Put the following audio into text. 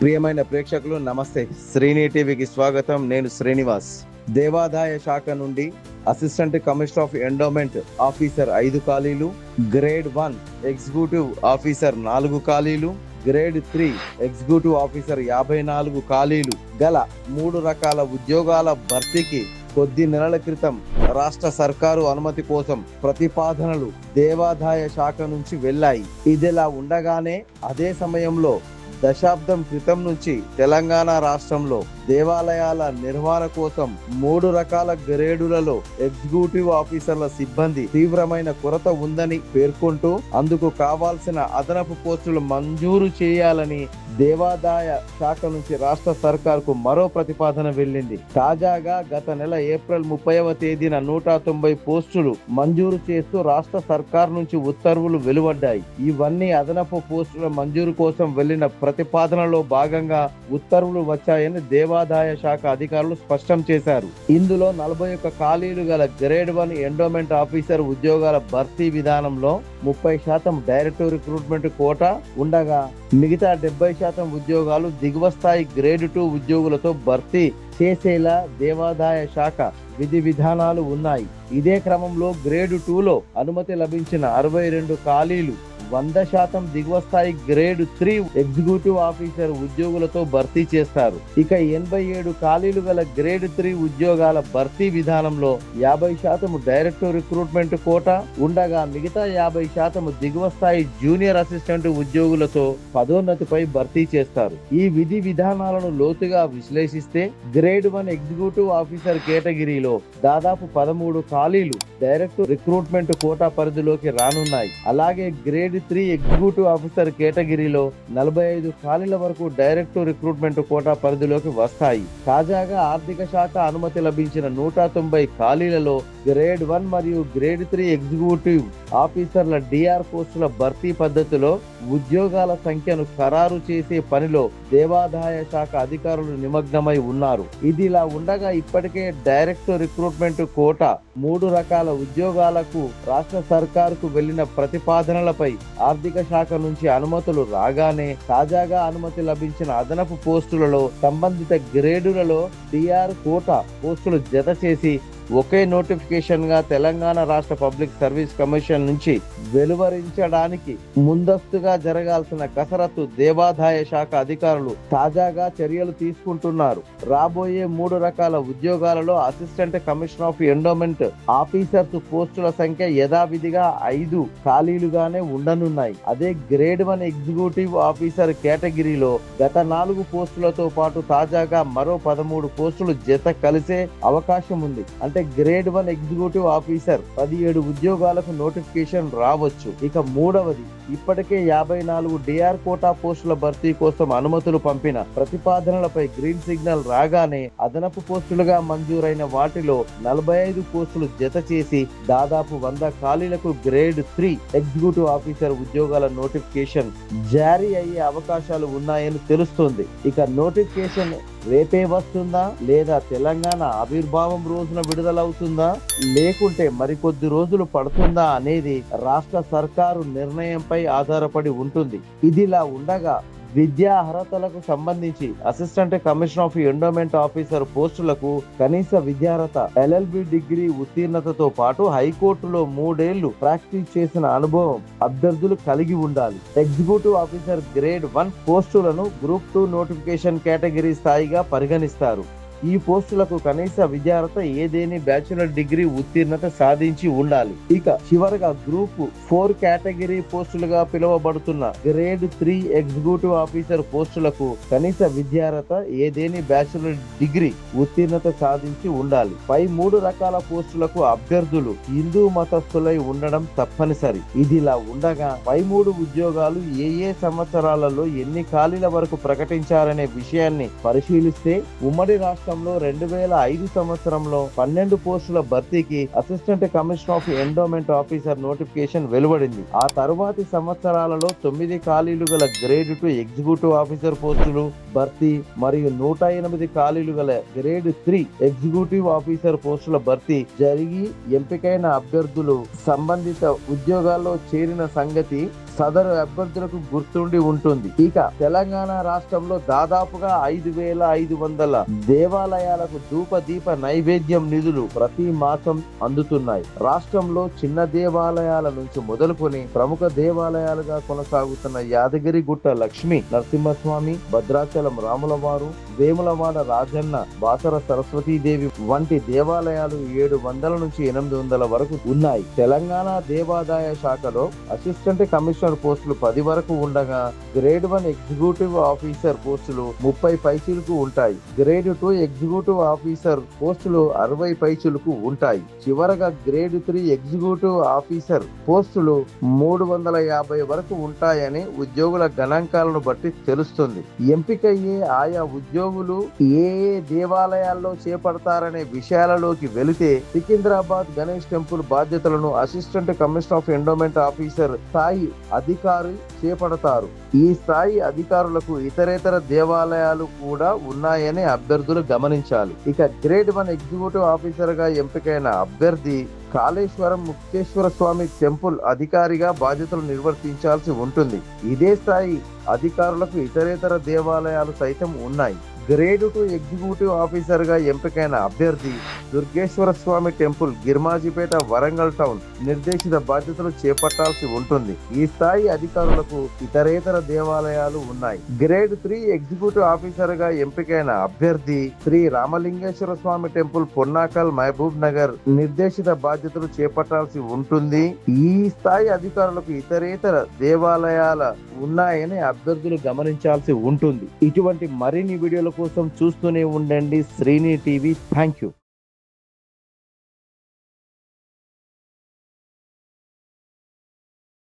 ప్రియమైన ప్రేక్షకులు నమస్తే. శ్రీని టీవీకి స్వాగతం. నేను శ్రీనివాస్. దేవాదాయ శాఖ నుండి assistant commissioner of endowment officer 5 ఖాళీలు, గ్రేడ్ 1 ఎగ్జిక్యూటివ్ ఆఫీసర్ 4 ఖాళీలు, గ్రేడ్ 3 ఎగ్జిక్యూటివ్ ఆఫీసర్ 54 ఖాళీలు గల 3 రకాల ఉద్యోగాల భర్తీకి కొద్ది నెలల క్రితం రాష్ట్ర సర్కారు అనుమతి కోసం ప్రతిపాదనలు దేవాదాయ శాఖ నుంచి వెళ్ళాయి. ఇదిలా ఉండగానే అదే సమయంలో దశాబ్దం క్రితం నుంచి తెలంగాణ రాష్ట్రంలో దేవాలయాల నిర్వహణ కోసం 3 రకాల గ్రేడులలో ఎగ్జిక్యూటివ్ ఆఫీసర్ల సిబ్బంది తీవ్రమైన కొరత ఉందని పేర్కొంటూ అందుకు కావాల్సిన అదనపు పోస్టులు మంజూరు చేయాలని దేవాదాయ శాఖ నుంచి రాష్ట్ర సర్కార్కు మరో ప్రతిపాదన వెళ్ళింది. తాజాగా గత నెల ఏప్రిల్ 30వ తేదీన 190 పోస్టులు మంజూరు చేస్తూ రాష్ట్ర సర్కార్ నుంచి ఉత్తర్వులు వెలువడ్డాయి. ఇవన్నీ అదనపు పోస్టుల మంజూరు కోసం వెళ్లిన ప్రతిపాదనలో భాగంగా ఉత్తర్వులు వచ్చాయని దేవాదాయ శాఖ అధికారులు స్పష్టం చేశారు. ఇందులో 41 ఖాళీలు గల గ్రేడ్ 1 ఎండోమెంట్ ఆఫీసర్ ఉద్యోగాల భర్తీ విధానంలో 30% డైరెక్ట్ రిక్రూట్మెంట్ కోటా ఉండగా మిగతా 70% ఉద్యోగాలు దిగువ స్థాయి గ్రేడ్ 2 ఉద్యోగులతో భర్తీ చేసేలా దేవాదాయ శాఖ విధి విధానాలు ఉన్నాయి. ఇదే క్రమంలో గ్రేడ్ 2లో అనుమతి లభించిన 62 ఖాళీలు 100% దిగువ స్థాయి గ్రేడ్ 3 ఎగ్జిక్యూటివ్ ఆఫీసర్ ఉద్యోగులతో భర్తీ చేస్తారు. ఇక 87 ఖాళీలు గల గ్రేడ్ 3 ఉద్యోగాల భర్తీ విధానంలో 50% డైరెక్ట్ రిక్రూట్మెంట్ కోటా ఉండగా మిగతా 50% దిగువ స్థాయి జూనియర్ అసిస్టెంట్ ఉద్యోగులతో పదోన్నతిపై భర్తీ చేస్తారు. ఈ విధి విధానాలను లోతుగా విశ్లేషిస్తే గ్రేడ్ 1 ఎగ్జిక్యూటివ్ ఆఫీసర్ కేటగిరీలో దాదాపు 13 ఖాళీలు డైరెక్ట్ రిక్రూట్మెంట్ కోటా పరిధిలోకి రానున్నాయి. అలాగే గ్రేడ్ 3 ఎగ్జిక్యూటివ్ ఆఫీసర్ కేటగిరీలో 45 ఖాళీల వరకు డైరెక్ట్ రిక్రూట్మెంట్ కోటా పరిధిలోకి వస్తాయి. తాజాగా ఆర్థిక శాఖ అనుమతి లభించిన 190 ఖాళీలలో గ్రేడ్ 1 మరియు గ్రేడ్ 3 ఎగ్జిక్యూటివ్ ఆఫీసర్ల డిఆర్ పోస్టుల భర్తీ పద్ధతిలో ఉద్యోగాల సంఖ్యను ఖరారు చేసే పనిలో దేవాదాయ శాఖ అధికారులు నిమగ్నమై ఉన్నారు. ఇదిలా ఉండగా ఇప్పటికే డైరెక్ట్ రిక్రూట్మెంట్ కోటా 3 రకాల ఉద్యోగాలకు రాష్ట్ర సర్కారుకు వెళ్లిన ప్రతిపాదనలపై ఆర్థిక శాఖ నుంచి అనుమతులు రాగానే తాజాగా అనుమతి లభించిన అదనపు పోస్టులలో సంబంధిత గ్రేడులలో డిఆర్ కోటా పోస్టులు జత చేసి ఒకే నోటిఫికేషన్ గా తెలంగాణ రాష్ట్ర పబ్లిక్ సర్వీస్ కమిషన్ నుంచి వెలువరించడానికి ముందస్తుగా జరగాల్సిన కసరత్తు దేవాదాయ శాఖ అధికారులు తాజాగా చర్యలు తీసుకుంటున్నారు. రాబోయే 3 రకాల ఉద్యోగాలలో assistant commissioner of endowment officers పోస్టుల సంఖ్య యథావిధిగా 5 ఖాళీలుగానే ఉండనున్నాయి. అదే గ్రేడ్ 1 ఎగ్జిక్యూటివ్ ఆఫీసర్ కేటగిరీలో గత 4 పోస్టులతో పాటు తాజాగా మరో 13 పోస్టులు జత కలిసే అవకాశం ఉంది. అంటే గ్రేడ్ 1 ఎగ్జిక్యూటివ్ ఆఫీసర్ 17 ఉద్యోగాలకు నోటిఫికేషన్ రావచ్చు. ఇక మూడవది, ఇప్పటికే 54 డిఆర్ కోటా పోస్టుల భర్తీ కోసం అనుమతులు పంపిన ప్రతిపాదనలపై గ్రీన్ సిగ్నల్ రాగానే అదనపు పోస్టులుగా మంజూరైన వాటిలో 45 పోస్టులు జత చేసి దాదాపు 100 ఖాళీలకు గ్రేడ్ 3 ఎగ్జిక్యూటివ్ ఆఫీసర్ ఉద్యోగాల నోటిఫికేషన్ జారీ అయ్యే అవకాశాలు ఉన్నాయని తెలుస్తుంది. ఇక నోటిఫికేషన్ రేపే వస్తుందా లేదా తెలంగాణ ఆవిర్భావం రోజున విడుదలవుతుందా లేకుంటే మరికొద్ది రోజులు పడుతుందా అనేది రాష్ట్ర సర్కారు నిర్ణయంపై ఆధారపడి ఉంటుంది. ఇదిలా ఉండగా విద్యా అర్హతలకు సంబంధించి assistant commissioner of endowment officer పోస్టులకు కనీస విద్యార్హత LLB డిగ్రీ ఉత్తీర్ణతతో పాటు హైకోర్టులో 3 ఏళ్లు ప్రాక్టీస్ చేసిన అనుభవం అభ్యర్థులు కలిగి ఉండాలి. ఎగ్జిక్యూటివ్ ఆఫీసర్ గ్రేడ్ 1 పోస్టులను గ్రూప్ 2 నోటిఫికేషన్ కేటగిరీ స్థాయిగా పరిగణిస్తారు. ఈ పోస్టులకు కనీస విద్యార్హత ఏదేని బ్యాచులర్ డిగ్రీ ఉత్తీర్ణత సాధించి ఉండాలి. ఇక చివరగా గ్రూప్ 4 కేటగిరీ పోస్టులుగా పిలువబడుతున్న గ్రేడ్ 3 ఎగ్జిక్యూటివ్ ఆఫీసర్ పోస్టులకు కనీస విద్యార్హత ఏదేని బ్యాచులర్ డిగ్రీ ఉత్తీర్ణత సాధించి ఉండాలి. పై 3 రకాల పోస్టులకు అభ్యర్థులు హిందూ మతస్థులై ఉండడం తప్పనిసరి. ఇదిలా ఉండగా పై 3 ఉద్యోగాలు ఏ సంవత్సరాలలో ఎన్ని ఖాళీల వరకు ప్రకటించారనే విషయాన్ని పరిశీలిస్తే ఉమ్మడి రాష్ట్ర 2005 సంవత్సరంలో 12 పోస్టుల భర్తీకి assistant commissioner of endowment officer notification వెలువడింది. ఆ తరువాతి సంవత్సరాలలో 9 ఖాళీలు గల గ్రేడ్ 2 ఎగ్జిక్యూటివ్ ఆఫీసర్ పోస్టులు భర్తీ మరియు 108 ఖాళీలు గల గ్రేడ్ 3 ఎగ్జిక్యూటివ్ ఆఫీసర్ పోస్టుల భర్తీ జరిగి ఎంపికైన అభ్యర్థులు సంబంధిత ఉద్యోగాల్లో చేరిన సంగతి సదరు అభ్యర్థులకు గుర్తుండి ఉంటుంది. ఇక తెలంగాణ రాష్ట్రంలో దాదాపుగా 5,500 దేవాలయాలకు ధూపదీప నైవేద్యం నిధులు ప్రతి మాసం అందుతున్నాయి. రాష్ట్రంలో చిన్న దేవాలయాల నుంచి మొదలుకొని ప్రముఖ దేవాలయాలుగా కొనసాగుతున్న యాదగిరిగుట్ట లక్ష్మీ నరసింహస్వామి, భద్రాచలం రాములవారు, వేములవాడ రాజన్న, బాసర సరస్వతీదేవి వంటి దేవాలయాలు 700 నుంచి 800 వరకు ఉన్నాయి. తెలంగాణ దేవాదాయ శాఖలో అసిస్టెంట్ కమిషనర్ పోస్టులు 10 వరకు ఉండగా గ్రేడ్ 1 ఎగ్జిక్యూటివ్ ఆఫీసర్ పోస్టులు 30 పైచీలకు ఉంటాయి. గ్రేడ్ 2 ఎగ్జిక్యూటివ్ ఆఫీసర్ పోస్టులు 60 పైచీలకు ఉంటాయి. చివరగా గ్రేడ్ 3 ఎగ్జిక్యూటివ్ ఆఫీసర్ పోస్టులు 350 వరకు ఉంటాయని ఉద్యోగుల గణాంకాలను బట్టి తెలుస్తుంది. ఎంపికయ్యే ఆయా ఉద్యోగులు ఏ దేవాలయాల్లో చేపడతారనే విషయాలలోకి వెళితే సికింద్రాబాద్ గణేష్ టెంపుల్ బాధ్యతలను assistant commissioner of endowment officer స్థాయి అధికారి చేపడతారు. ఈ స్థాయి అధికారులకు ఇతరేతర దేవాలయాలు కూడా ఉన్నాయని అభ్యర్థులు గమనించాలి. ఇక గ్రేడ్ 1 ఎగ్జిక్యూటివ్ ఆఫీసర్ గా ఎంపికైన అభ్యర్థి కాళేశ్వరం ముక్తేశ్వర స్వామి టెంపుల్ అధికారిగా బాధ్యతలు నిర్వర్తించాల్సి ఉంటుంది. ఇదే స్థాయి అధికారులకు ఇతరేతర దేవాలయాలు సైతం ఉన్నాయి. గ్రేడ్ 2 ఎగ్జిక్యూటివ్ ఆఫీసర్ గా ఎంపికైన అభ్యర్థి దుర్గేశ్వర స్వామి టెంపుల్ గిర్మాజిపేట వరంగల్ టౌన్ నిర్దేశిత బాధ్యతలు చేపట్టాల్సి ఉంటుంది. ఈ స్థాయి అధికారులకు ఇతరేతర దేవాలయాలు ఉన్నాయి. గ్రేడ్ 3 ఎగ్జిక్యూటివ్ ఆఫీసర్ గా ఎంపికైన అభ్యర్థి శ్రీ రామలింగేశ్వర స్వామి టెంపుల్ పొన్నాకల్ మహబూబ్ నగర్ నిర్దేశిత బాధ్యతలు చేపట్టాల్సి ఉంటుంది. ఈ స్థాయి అధికారులకు ఇతరేతర దేవాలయాల ఉన్నాయని అభ్యర్థులు గమనించాల్సి ఉంటుంది. ఇటువంటి మరిన్ని వీడియోల కోసం చూస్తూనే ఉండండి శ్రీని టీవీ. Thank you.